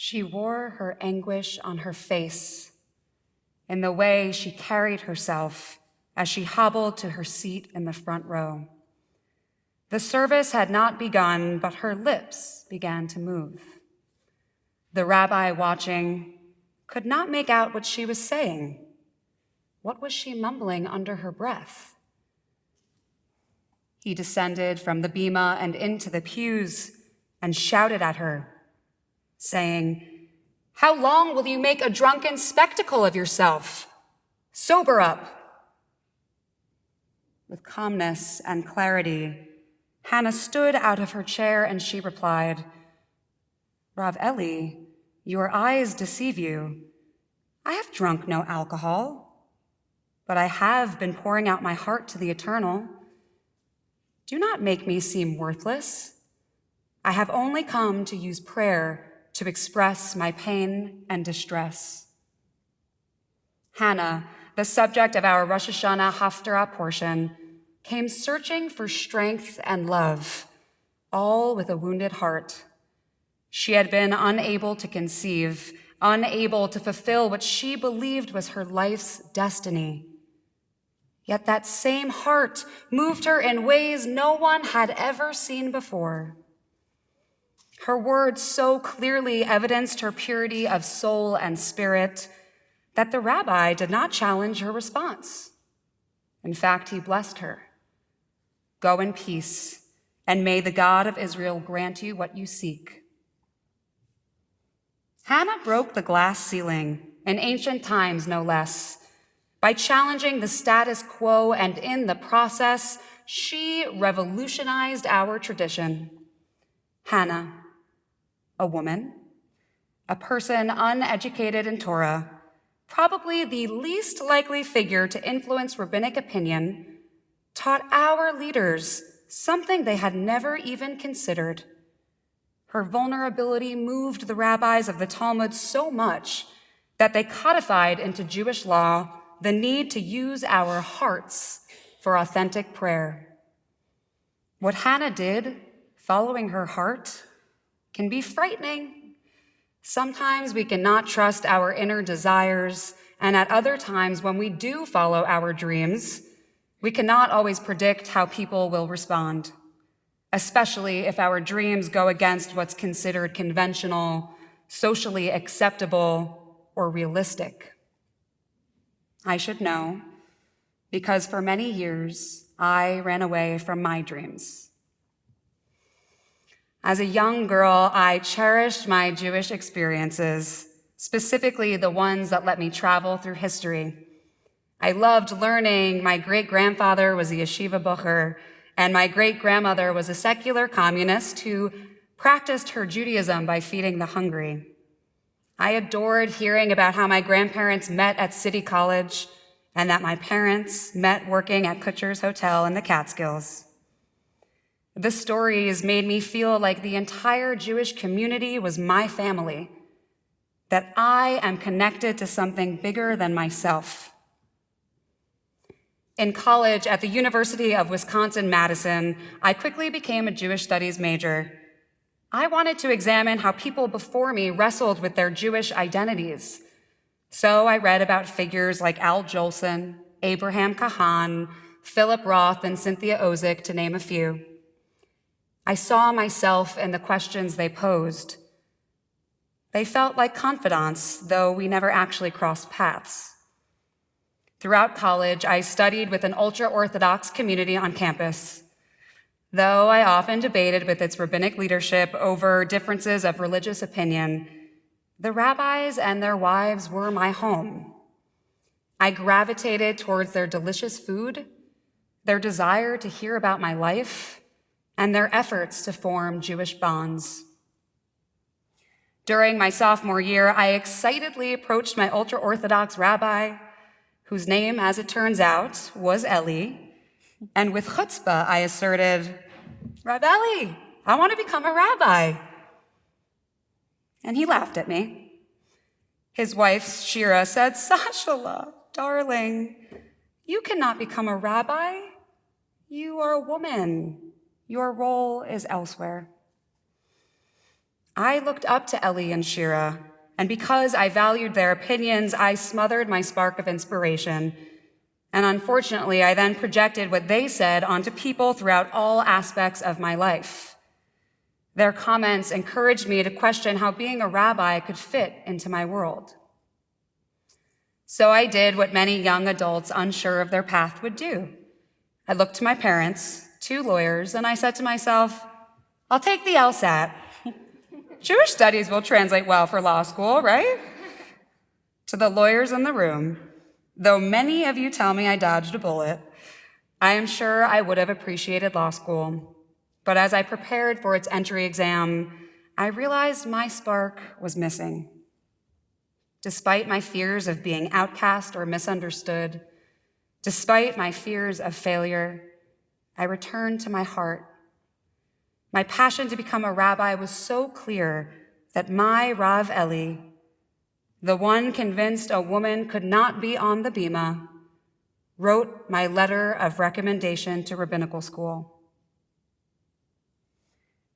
She wore her anguish on her face in the way she carried herself as she hobbled to her seat in the front row. The service had not begun, but her lips began to move. The rabbi, watching, could not make out what she was saying. What was she mumbling under her breath? He descended from the bema and into the pews and shouted at her, saying, "How long will you make a drunken spectacle of yourself? Sober up." With calmness and clarity, Hannah stood out of her chair and she replied, "Rav Eli, your eyes deceive you. I have drunk no alcohol, but I have been pouring out my heart to the Eternal. Do not make me seem worthless. I have only come to use prayer to express my pain and distress." Hannah, the subject of our Rosh Hashanah Haftarah portion, came searching for strength and love, all with a wounded heart. She had been unable to conceive, unable to fulfill what she believed was her life's destiny. Yet that same heart moved her in ways no one had ever seen before. Her words so clearly evidenced her purity of soul and spirit that the rabbi did not challenge her response. In fact, he blessed her. "Go in peace, and may the God of Israel grant you what you seek." Hannah broke the glass ceiling, in ancient times no less, by challenging the status quo, and in the process, she revolutionized our tradition. Hannah, a woman, a person uneducated in Torah, probably the least likely figure to influence rabbinic opinion, taught our leaders something they had never even considered. Her vulnerability moved the rabbis of the Talmud so much that they codified into Jewish law the need to use our hearts for authentic prayer. What Hannah did, following her heart, can be frightening. Sometimes we cannot trust our inner desires, and at other times when we do follow our dreams, we cannot always predict how people will respond, especially if our dreams go against what's considered conventional, socially acceptable, or realistic. I should know, because for many years, I ran away from my dreams. As a young girl, I cherished my Jewish experiences, specifically the ones that let me travel through history. I loved learning my great-grandfather was a yeshiva bocher, and my great-grandmother was a secular communist who practiced her Judaism by feeding the hungry. I adored hearing about how my grandparents met at City College and that my parents met working at Kutcher's Hotel in the Catskills. The stories made me feel like the entire Jewish community was my family, that I am connected to something bigger than myself. In college at the University of Wisconsin-Madison, I quickly became a Jewish studies major. I wanted to examine how people before me wrestled with their Jewish identities. So I read about figures like Al Jolson, Abraham Kahan, Philip Roth, and Cynthia Ozick, to name a few. I saw myself in the questions they posed. They felt like confidants, though we never actually crossed paths. Throughout college, I studied with an ultra-Orthodox community on campus. Though I often debated with its rabbinic leadership over differences of religious opinion, the rabbis and their wives were my home. I gravitated towards their delicious food, their desire to hear about my life, and their efforts to form Jewish bonds. During my sophomore year, I excitedly approached my ultra-Orthodox rabbi, whose name, as it turns out, was Eli, and with chutzpah, I asserted, "Rabbi Eli, I want to become a rabbi." And he laughed at me. His wife, Shira, said, "Sasha, darling, you cannot become a rabbi. You are a woman. Your role is elsewhere." I looked up to Ellie and Shira, and because I valued their opinions, I smothered my spark of inspiration. And unfortunately, I then projected what they said onto people throughout all aspects of my life. Their comments encouraged me to question how being a rabbi could fit into my world. So I did what many young adults unsure of their path would do. I looked to my parents, 2 lawyers, and I said to myself, I'll take the LSAT. Jewish studies will translate well for law school, right? To the lawyers in the room, though many of you tell me I dodged a bullet, I am sure I would have appreciated law school. But as I prepared for its entry exam, I realized my spark was missing. Despite my fears of being outcast or misunderstood, despite my fears of failure, I returned to my heart. My passion to become a rabbi was so clear that my Rav Eli, the one convinced a woman could not be on the bima, wrote my letter of recommendation to rabbinical school.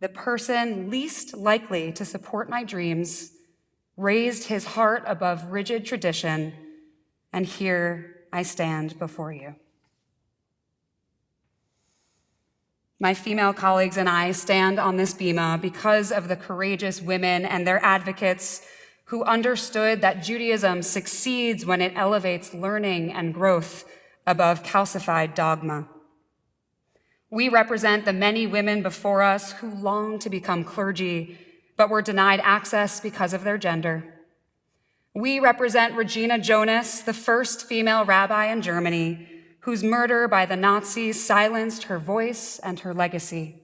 The person least likely to support my dreams raised his heart above rigid tradition, and here I stand before you. My female colleagues and I stand on this bima because of the courageous women and their advocates who understood that Judaism succeeds when it elevates learning and growth above calcified dogma. We represent the many women before us who long to become clergy, but were denied access because of their gender. We represent Regina Jonas, the first female rabbi in Germany, whose murder by the Nazis silenced her voice and her legacy.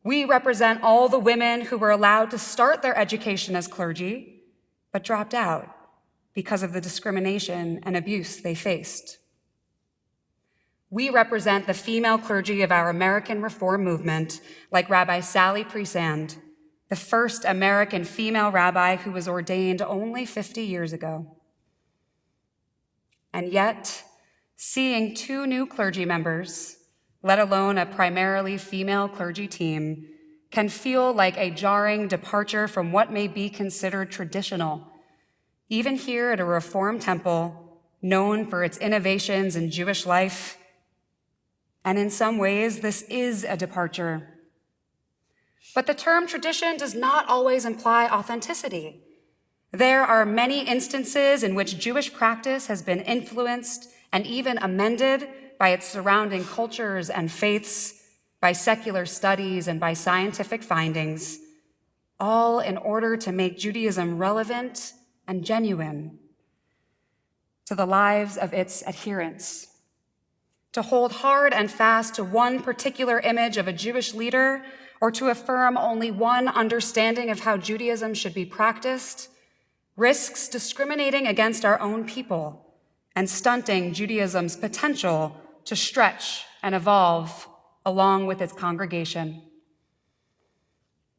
We represent all the women who were allowed to start their education as clergy, but dropped out because of the discrimination and abuse they faced. We represent the female clergy of our American Reform movement, like Rabbi Sally Priesand, the first American female rabbi who was ordained only 50 years ago. And yet, seeing 2 new clergy members, let alone a primarily female clergy team, can feel like a jarring departure from what may be considered traditional, even here at a Reform temple known for its innovations in Jewish life. And in some ways, this is a departure. But the term tradition does not always imply authenticity. There are many instances in which Jewish practice has been influenced and even amended by its surrounding cultures and faiths, by secular studies and by scientific findings, all in order to make Judaism relevant and genuine to the lives of its adherents. To hold hard and fast to one particular image of a Jewish leader, or to affirm only one understanding of how Judaism should be practiced, risks discriminating against our own people and stunting Judaism's potential to stretch and evolve along with its congregation.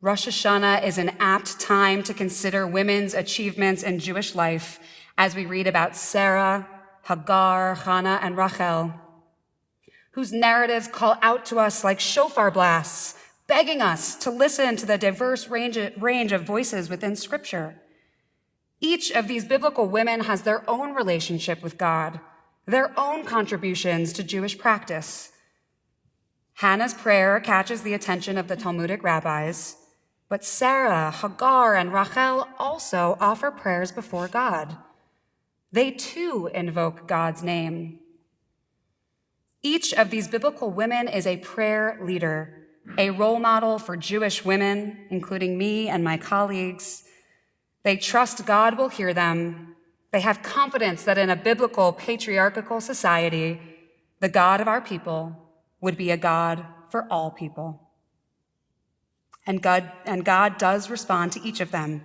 Rosh Hashanah is an apt time to consider women's achievements in Jewish life as we read about Sarah, Hagar, Hannah, and Rachel, whose narratives call out to us like shofar blasts, begging us to listen to the diverse range of voices within Scripture. Each of these biblical women has their own relationship with God, their own contributions to Jewish practice. Hannah's prayer catches the attention of the Talmudic rabbis, but Sarah, Hagar, and Rachel also offer prayers before God. They too invoke God's name. Each of these biblical women is a prayer leader, a role model for Jewish women, including me and my colleagues. They trust God will hear them. They have confidence that in a biblical, patriarchal society, the God of our people would be a God for all people. And God does respond to each of them.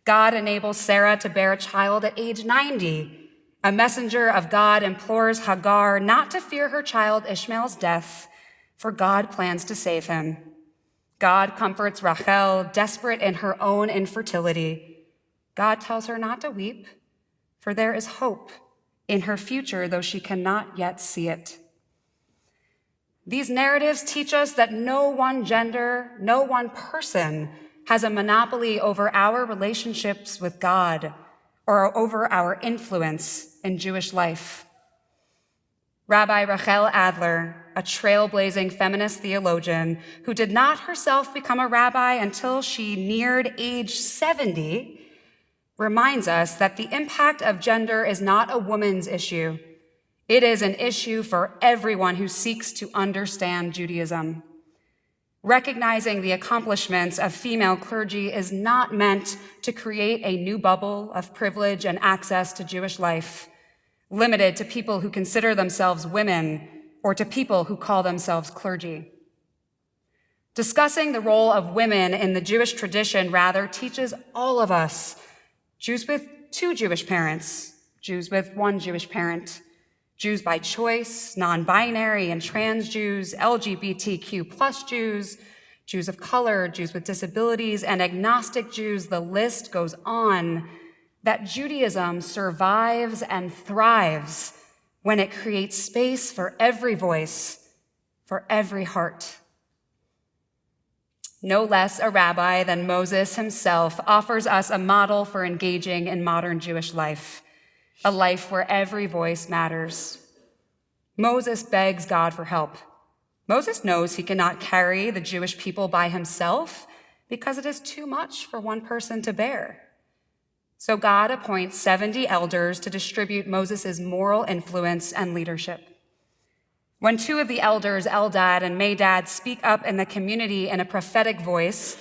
God enables Sarah to bear a child at age 90. A messenger of God implores Hagar not to fear her child Ishmael's death, for God plans to save him. God comforts Rachel, desperate in her own infertility. God tells her not to weep, for there is hope in her future, though she cannot yet see it. These narratives teach us that no one gender, no one person has a monopoly over our relationships with God or over our influence in Jewish life. Rabbi Rachel Adler, a trailblazing feminist theologian who did not herself become a rabbi until she neared age 70, reminds us that the impact of gender is not a woman's issue. It is an issue for everyone who seeks to understand Judaism. Recognizing the accomplishments of female clergy is not meant to create a new bubble of privilege and access to Jewish life, limited to people who consider themselves women or to people who call themselves clergy. Discussing the role of women in the Jewish tradition rather teaches all of us, Jews with 2 Jewish parents, Jews with 1 Jewish parent, Jews by choice, non-binary and trans Jews, LGBTQ plus Jews, Jews of color, Jews with disabilities, and agnostic Jews, the list goes on, that Judaism survives and thrives when it creates space for every voice, for every heart. No less a rabbi than Moses himself offers us a model for engaging in modern Jewish life, a life where every voice matters. Moses begs God for help. Moses knows he cannot carry the Jewish people by himself because it is too much for one person to bear. So God appoints 70 elders to distribute Moses' moral influence and leadership. When 2 of the elders, Eldad and Medad, speak up in the community in a prophetic voice,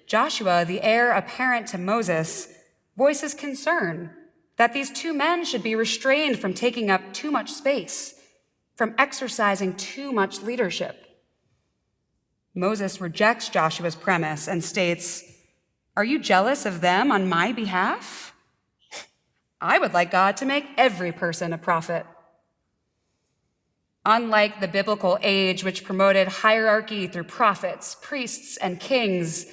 Joshua, the heir apparent to Moses, voices concern that these 2 men should be restrained from taking up too much space, from exercising too much leadership. Moses rejects Joshua's premise and states, "Are you jealous of them on my behalf? I would like God to make every person a prophet." Unlike the biblical age, which promoted hierarchy through prophets, priests, and kings,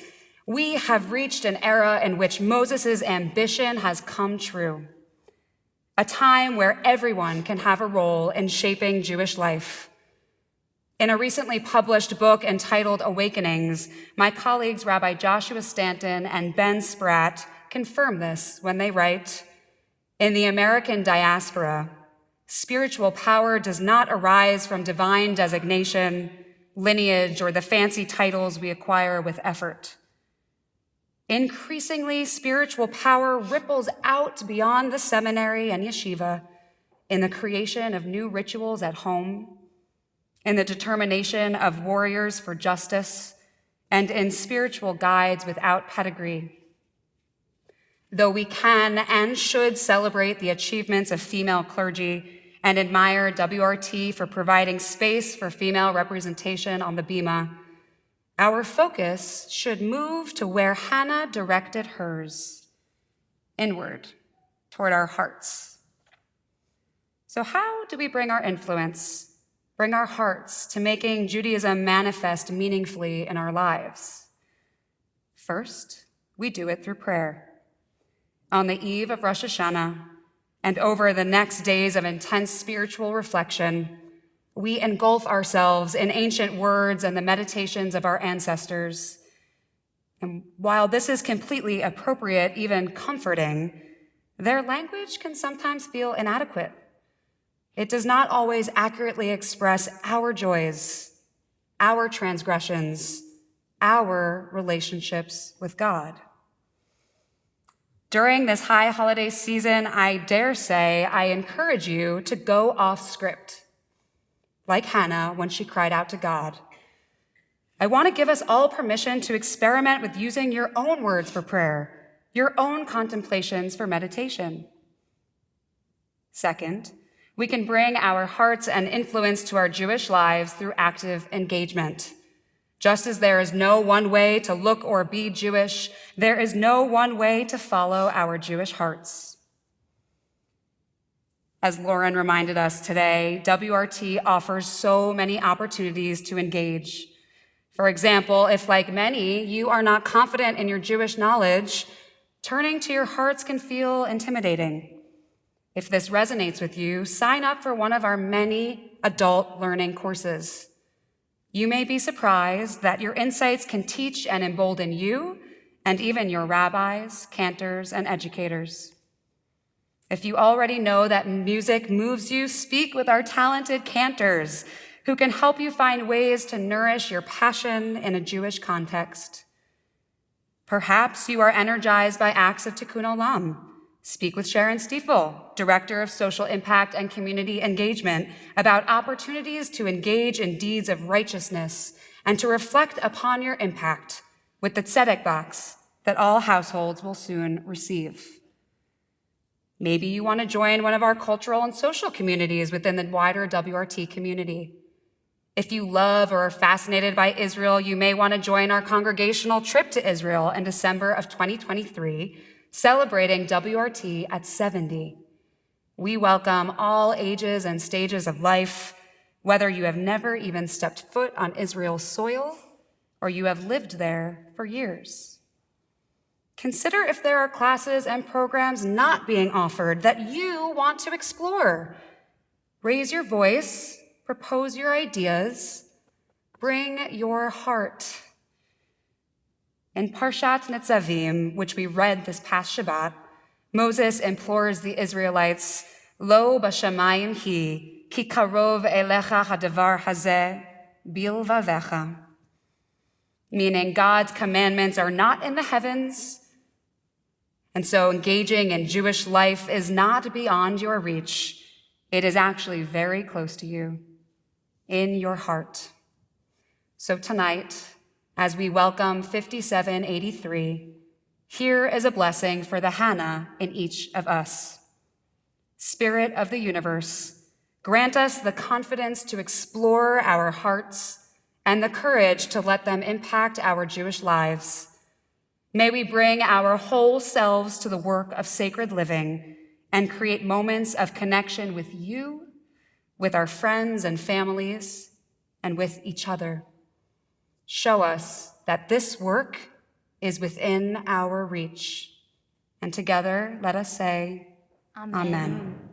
we have reached an era in which Moses' ambition has come true, a time where everyone can have a role in shaping Jewish life. In a recently published book entitled Awakenings, my colleagues Rabbi Joshua Stanton and Ben Spratt confirm this when they write, "In the American diaspora, spiritual power does not arise from divine designation, lineage, or the fancy titles we acquire with effort. Increasingly, spiritual power ripples out beyond the seminary and yeshiva in the creation of new rituals at home, in the determination of warriors for justice, and in spiritual guides without pedigree. Though we can and should celebrate the achievements of female clergy and admire WRT for providing space for female representation on the bima, our focus should move to where Hannah directed hers, inward, toward our hearts. So how do we bring our influence, bring our hearts to making Judaism manifest meaningfully in our lives? First, we do it through prayer. On the eve of Rosh Hashanah, and over the next days of intense spiritual reflection, we engulf ourselves in ancient words and the meditations of our ancestors. And while this is completely appropriate, even comforting, their language can sometimes feel inadequate. It does not always accurately express our joys, our transgressions, our relationships with God. During this high holiday season, I dare say I encourage you to go off script, like Hannah when she cried out to God. I want to give us all permission to experiment with using your own words for prayer, your own contemplations for meditation. Second, we can bring our hearts and influence to our Jewish lives through active engagement. Just as there is no one way to look or be Jewish, there is no one way to follow our Jewish hearts. As Lauren reminded us today, WRT offers so many opportunities to engage. For example, if like many, you are not confident in your Jewish knowledge, turning to your hearts can feel intimidating. If this resonates with you, sign up for one of our many adult learning courses. You may be surprised that your insights can teach and embolden you and even your rabbis, cantors, and educators. If you already know that music moves you, speak with our talented cantors who can help you find ways to nourish your passion in a Jewish context. Perhaps you are energized by acts of tikkun olam. Speak with Sharon Stiefel, Director of Social Impact and Community Engagement, about opportunities to engage in deeds of righteousness and to reflect upon your impact with the tzedek box that all households will soon receive. Maybe you want to join one of our cultural and social communities within the wider WRT community. If you love or are fascinated by Israel, you may want to join our congregational trip to Israel in December of 2023, celebrating WRT at 70. We welcome all ages and stages of life, whether you have never even stepped foot on Israel's soil or you have lived there for years. Consider if there are classes and programs not being offered that you want to explore. Raise your voice, propose your ideas, bring your heart. In Parshat Nitzavim, which we read this past Shabbat, Moses implores the Israelites, Lo b'shamayim hi, ki karov elecha hadavar hazeh bilvavecha. Meaning God's commandments are not in the heavens, and so engaging in Jewish life is not beyond your reach. It is actually very close to you, in your heart. So tonight, as we welcome 5783, here is a blessing for the Hannah in each of us. Spirit of the universe, grant us the confidence to explore our hearts and the courage to let them impact our Jewish lives. May we bring our whole selves to the work of sacred living and create moments of connection with you, with our friends and families, and with each other. Show us that this work is within our reach. And together, let us say, Amen.